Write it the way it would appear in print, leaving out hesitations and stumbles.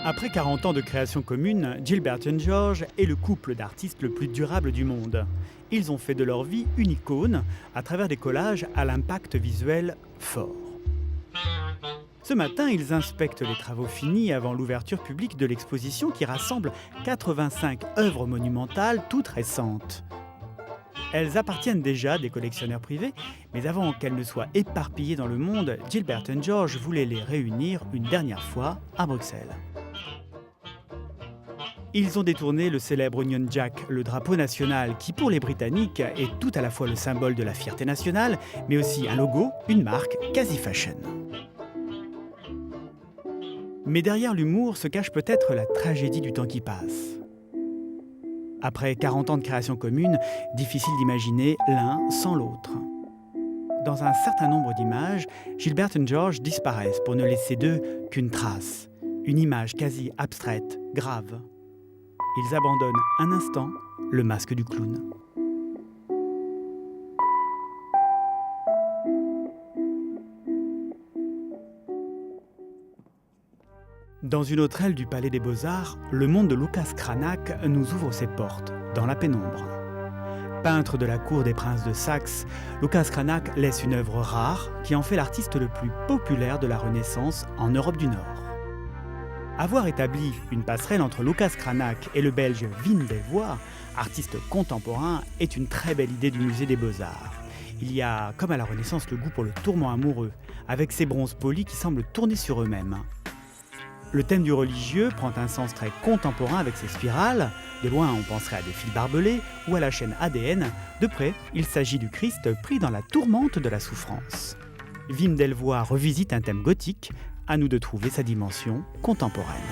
Après 40 ans de création commune, Gilbert et George est le couple d'artistes le plus durable du monde. Ils ont fait de leur vie une icône à travers des collages à l'impact visuel fort. Ce matin, ils inspectent les travaux finis avant l'ouverture publique de l'exposition qui rassemble 85 œuvres monumentales toutes récentes. Elles appartiennent déjà à des collectionneurs privés, mais avant qu'elles ne soient éparpillées dans le monde, Gilbert et George voulaient les réunir une dernière fois à Bruxelles. Ils ont détourné le célèbre Union Jack, le drapeau national qui, pour les Britanniques, est tout à la fois le symbole de la fierté nationale, mais aussi un logo, une marque quasi fashion. Mais derrière l'humour se cache peut-être la tragédie du temps qui passe. Après 40 ans de création commune, difficile d'imaginer l'un sans l'autre. Dans un certain nombre d'images, Gilbert et George disparaissent pour ne laisser d'eux qu'une trace, une image quasi abstraite, grave. Ils abandonnent un instant le masque du clown. Dans une autre aile du Palais des Beaux-Arts, le monde de Lucas Cranach nous ouvre ses portes, dans la pénombre. Peintre de la cour des princes de Saxe, Lucas Cranach laisse une œuvre rare qui en fait l'artiste le plus populaire de la Renaissance en Europe du Nord. Avoir établi une passerelle entre Lucas Cranach et le Belge Wim Delvoye, artiste contemporain, est une très belle idée du musée des Beaux-Arts. Il y a, comme à la Renaissance, le goût pour le tourment amoureux, avec ces bronzes polis qui semblent tourner sur eux-mêmes. Le thème du religieux prend un sens très contemporain avec ses spirales. De loin, on penserait à des fils barbelés ou à la chaîne ADN. De près, il s'agit du Christ pris dans la tourmente de la souffrance. Wim Delvoye revisite un thème gothique, à nous de trouver sa dimension contemporaine.